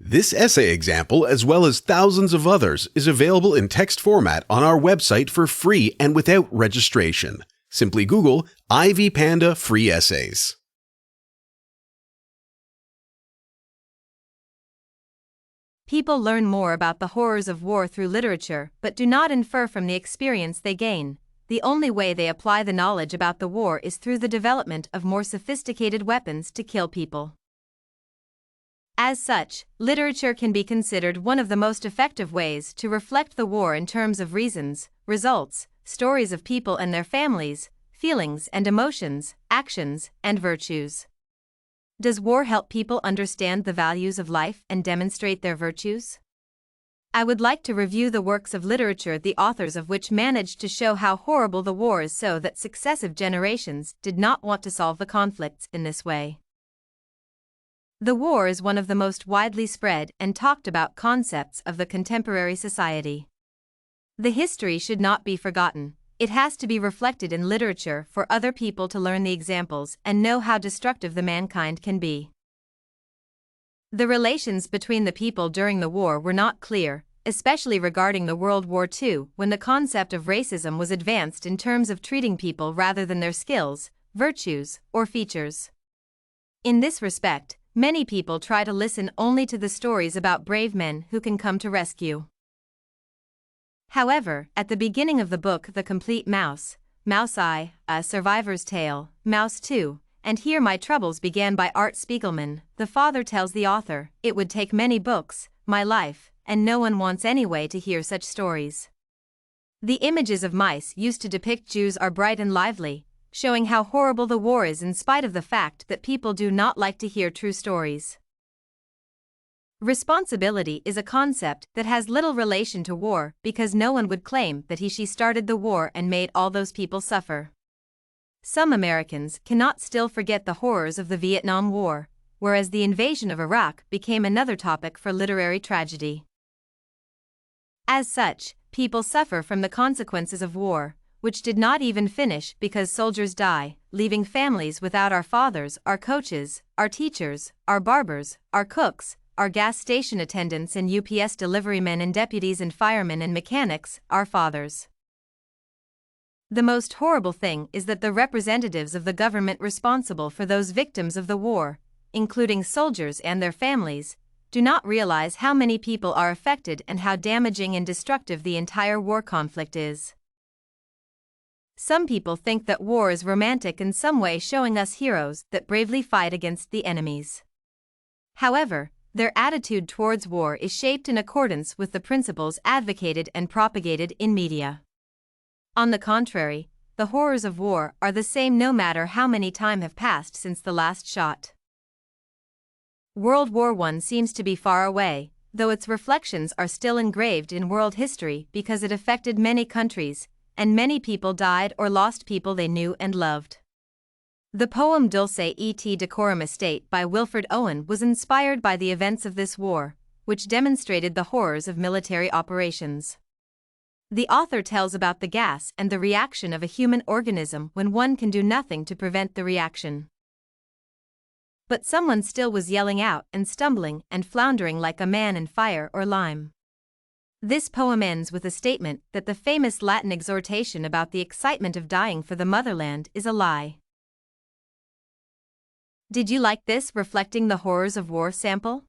This essay example, as well as thousands of others, is available in text format on our website for free and without registration. Simply Google Ivy Panda Free Essays. People learn more about the horrors of war through literature, but do not infer from the experience they gain. The only way they apply the knowledge about the war is through the development of more sophisticated weapons to kill people. As such, literature can be considered one of the most effective ways to reflect the war in terms of reasons, results, stories of people and their families, feelings and emotions, actions and virtues. Does war help people understand the values of life and demonstrate their virtues? I would like to review the works of literature the authors of which managed to show how horrible the war is so that successive generations did not want to solve the conflicts in this way. The war is one of the most widely spread and talked about concepts of the contemporary society. The history should not be forgotten. It has to be reflected in literature for other people to learn the examples and know how destructive the mankind can be. The relations between the people during the war were not clear, especially regarding the World War II, when the concept of racism was advanced in terms of treating people rather than their skills, virtues, or features. In this respect, many people try to listen only to the stories about brave men who can come to rescue. However, at the beginning of the book The Complete Mouse, Mouse I, A Survivor's Tale, Mouse II, and Here My Troubles Began by Art Spiegelman, the father tells the author, "It would take many books, my life, and no one wants anyway to hear such stories." The images of mice used to depict Jews are bright and lively, showing how horrible the war is in spite of the fact that people do not like to hear true stories. Responsibility is a concept that has little relation to war because no one would claim that he/she started the war and made all those people suffer. Some Americans cannot still forget the horrors of the Vietnam War, whereas the invasion of Iraq became another topic for literary tragedy. As such, people suffer from the consequences of war, which did not even finish because soldiers die, leaving families without our fathers, our coaches, our teachers, our barbers, our cooks, our gas station attendants and UPS deliverymen and deputies and firemen and mechanics, our fathers. The most horrible thing is that the representatives of the government responsible for those victims of the war, including soldiers and their families, do not realize how many people are affected and how damaging and destructive the entire war conflict is. Some people think that war is romantic in some way, showing us heroes that bravely fight against the enemies. However, their attitude towards war is shaped in accordance with the principles advocated and propagated in media. On the contrary, the horrors of war are the same no matter how many time have passed since the last shot. World War I seems to be far away, though its reflections are still engraved in world history because it affected many countries, and many people died or lost people they knew and loved. The poem Dulce et Decorum Estate by Wilfred Owen was inspired by the events of this war, which demonstrated the horrors of military operations. The author tells about the gas and the reaction of a human organism when one can do nothing to prevent the reaction. But someone still was yelling out and stumbling and floundering like a man in fire or lime. This poem ends with a statement that the famous Latin exhortation about the excitement of dying for the motherland is a lie. Did you like this Reflecting the Horrors of War sample?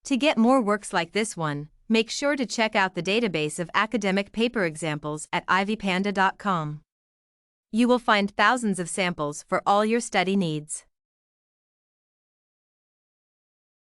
To get more works like this one, make sure to check out the database of academic paper examples at ivypanda.com. You will find thousands of samples for all your study needs.